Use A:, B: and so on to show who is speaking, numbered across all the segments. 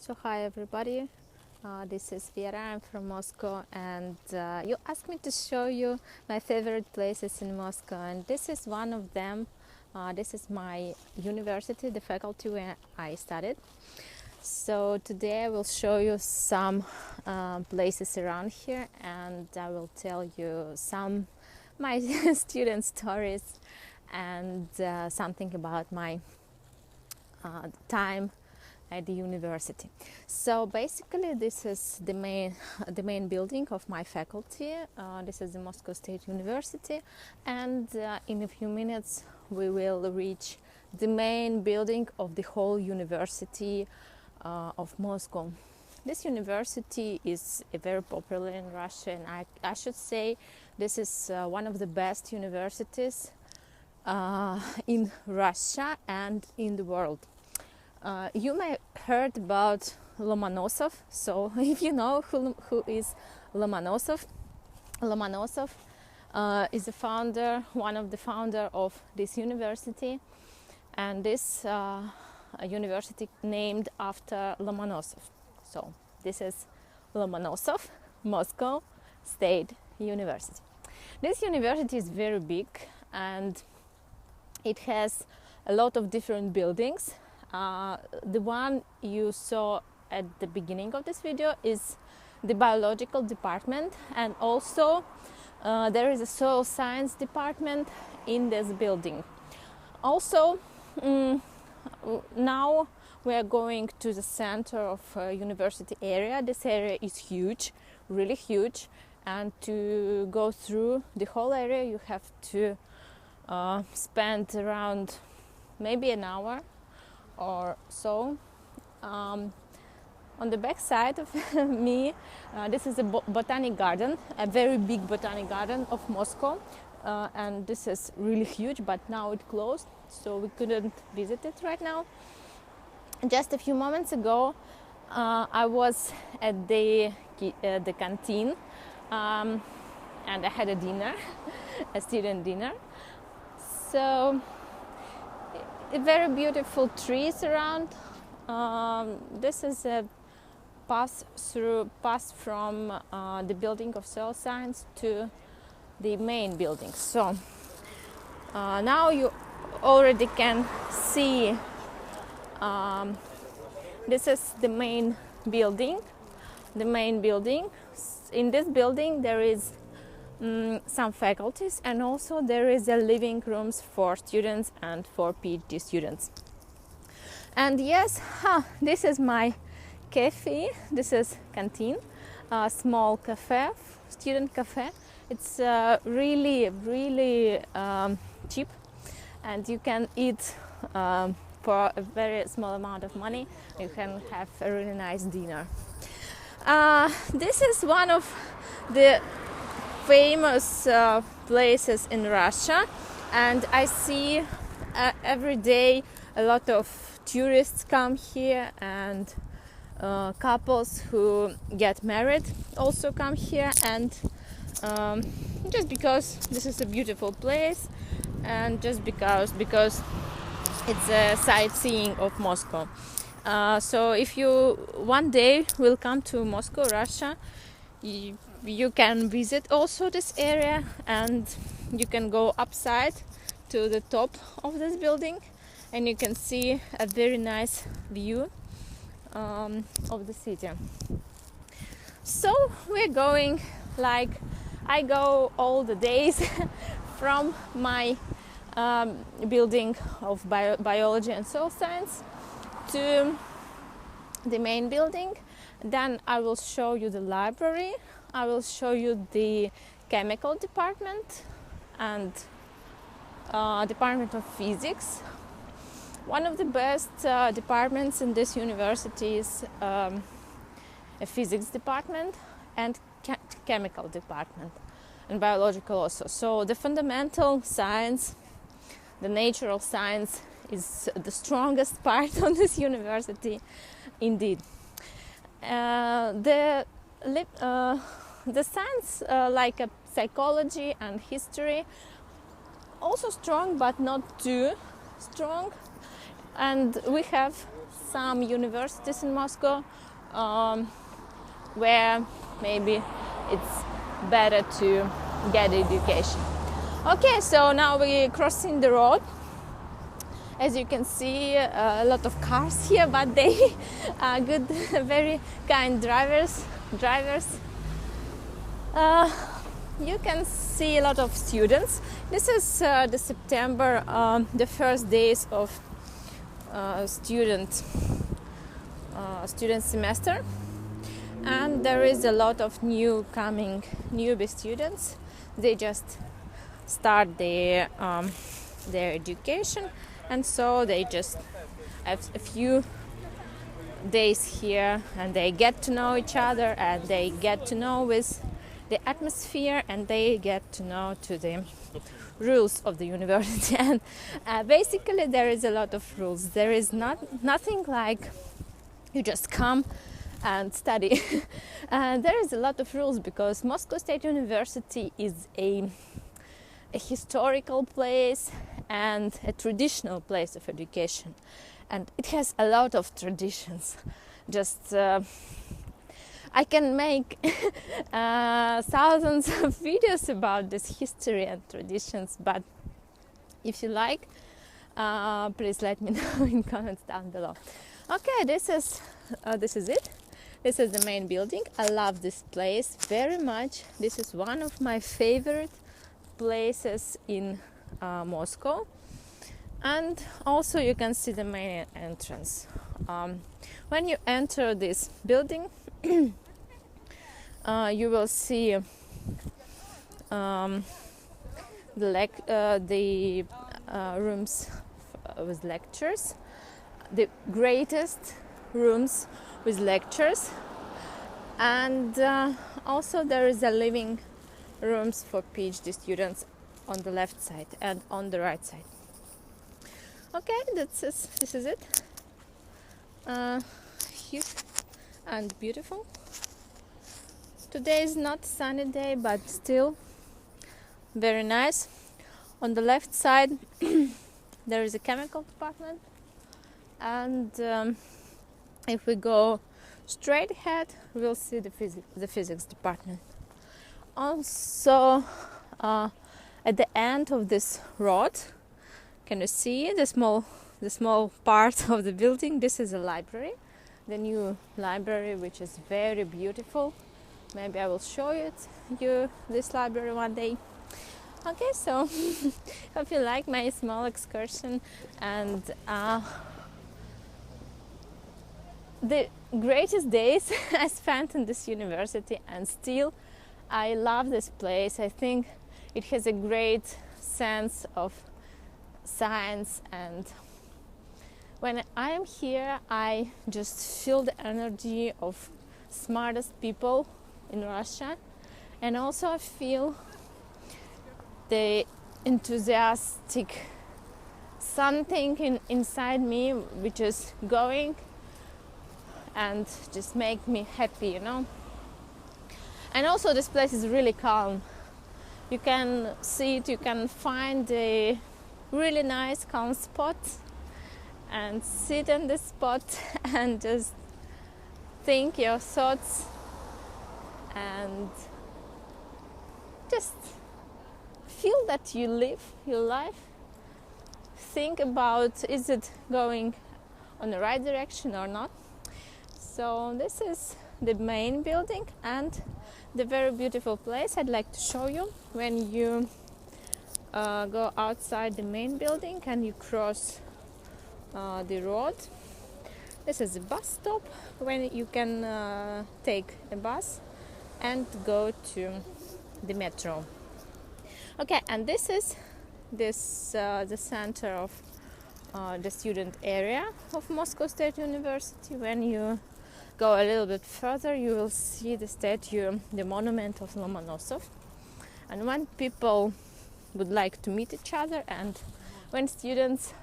A: So hi everybody, this is Vera. I'm from Moscow, and you asked me to show you my favorite places in Moscow, and this is one of them. This is my university, the faculty where I studied. So today I will show you some places around here, and I will tell you some my student stories and something about my time at the university. So basically this is the main building of my faculty. This is the Moscow State University, and in a few minutes we will reach the main building of the whole University of Moscow. This university is very popular in Russia, and I should say this is one of the best universities in Russia and in the world. You may heard about Lomonosov. So if you know who is Lomonosov, Lomonosov is the founder, one of the founder of this university, and this university named after Lomonosov. So this is Lomonosov Moscow State University. This university is very big, and it has a lot of different buildings. The one you saw at the beginning of this video is the biological department, and also there is a soil science department in this building. Also, now we are going to the center of university area. This area is huge, really huge, and to go through the whole area you have to spend around maybe an hour or so. On the back side of me, this is a Botanic Garden, a very big Botanic Garden of Moscow, and this is really huge, but now it closed, so we couldn't visit it right now. Just a few moments ago, I was at the canteen, and I had a dinner, a student dinner. So very beautiful trees around. This is a pass from the building of soil science to the main building. So now you already can see this is the main building. In this building there is some faculties, and also there is a living rooms for students and for PhD students. And yes, this is my cafe. This is canteen, a small cafe, student cafe. It's really cheap, and you can eat for a very small amount of money. You can have a really nice dinner. This is one of the famous places in Russia, and I see every day a lot of tourists come here, and couples who get married also come here, and just because this is a beautiful place, and just because it's a sightseeing of Moscow. So if you one day will come to Moscow, Russia, you can visit also this area, and you can go upside to the top of this building, and you can see a very nice view of the city. So we're going, like I go all the days from my building of biology and soil science to the main building. Then I will show you the library, I will show you the chemical department and department of physics. One of the best departments in this university is a physics department and chemical department, and biological also. So the fundamental science, the natural science, is the strongest part of this university indeed. The science like psychology and history also strong, but not too strong, and we have some universities in Moscow where maybe it's better to get education. Okay, so now we're crossing the road. As you can see, a lot of cars here, but they are good, very kind drivers. You can see a lot of students. This is the September, the first days of student semester, and there is a lot of newbie students. They just start their education, and so they just have a few days here, and they get to know each other, and they get to know with the atmosphere, and they get to know to the rules of the university. And basically there is a lot of rules. There is nothing like you just come and study. There is a lot of rules because Moscow State University is a historical place and a traditional place of education, and it has a lot of traditions. Just I can make thousands of videos about this history and traditions, but if you like, please let me know in comments down below. Okay, this is it. This is the main building. I love this place very much. This is one of my favorite places in Moscow, and also you can see the main entrance. When you enter this building, you will see the rooms with lectures, the greatest rooms with lectures, and also there is a living rooms for PhD students on the left side and on the right side. Okay, this is it. Huge and beautiful. Today is not a sunny day, but still very nice. On the left side there is a chemical department, and if we go straight ahead we'll see the physics department. Also at the end of this road, can you see the small part of the building? This is a library, the new library, which is very beautiful. Maybe I will show you this library one day. Okay, so hope you like my small excursion, and the greatest days I spent in this university, and still I love this place. I think it has a great sense of science, and when I am here I just feel the energy of smartest people in Russia, and also I feel the enthusiastic something inside me which is going and just make me happy, you know. And also this place is really calm. You can see it, you can find a really nice calm spot and sit in this spot and just think your thoughts and just feel that you live your life. Think about, is it going on the right direction or not? So this is the main building and the very beautiful place I'd like to show you. When you go outside the main building and you cross the road, this is a bus stop when you can take a bus and go to the metro. Okay, and this is the center of the student area of Moscow State University. When you go a little bit further, you will see the statue, the monument of Lomonosov. And when people would like to meet each other, and when students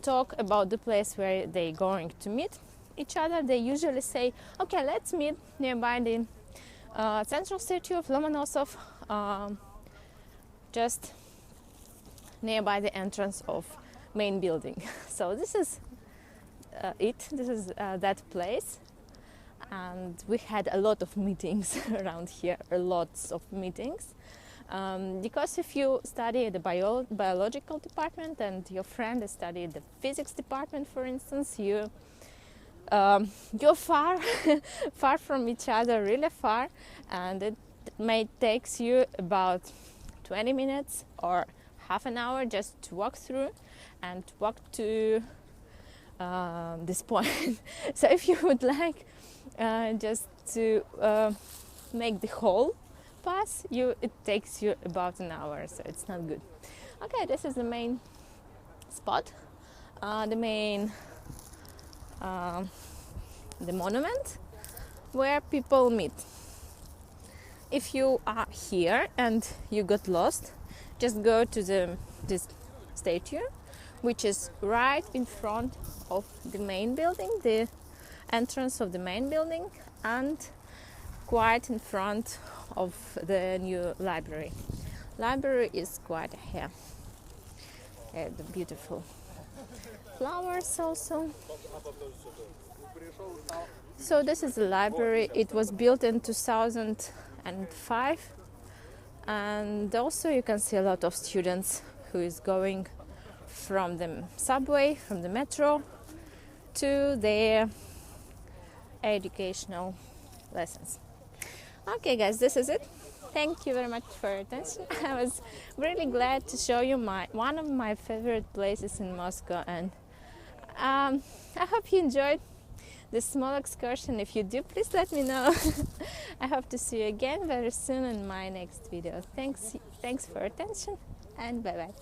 A: talk about the place where they're going to meet each other, they usually say, okay, let's meet nearby the central statue of Lomonosov, just nearby the entrance of main building. So this is This is that place, and we had a lot of meetings around here, lots of meetings. Because if you study at the biological department and your friend is studying the physics department, for instance, you're far far from each other, really far, and it may takes you about 20 minutes or half an hour just to walk through and walk to this point. So if you would like just to make the whole pass, it takes you about an hour, so it's not good. Okay, this is the main spot, the monument where people meet. If you are here and you got lost, just go to this statue, which is right in front of the main building, the entrance of the main building, and quite in front of the new library. Library is quite here. The beautiful flowers also. So this is the library. It was built in 2005, and also you can see a lot of students who is going from the subway, from the metro, to their educational lessons. Okay guys, this is it. Thank you very much for your attention. I was really glad to show you one of my favorite places in Moscow, and I hope you enjoyed this small excursion. If you do, please let me know. I hope to see you again very soon in my next video. Thanks for attention, and bye bye.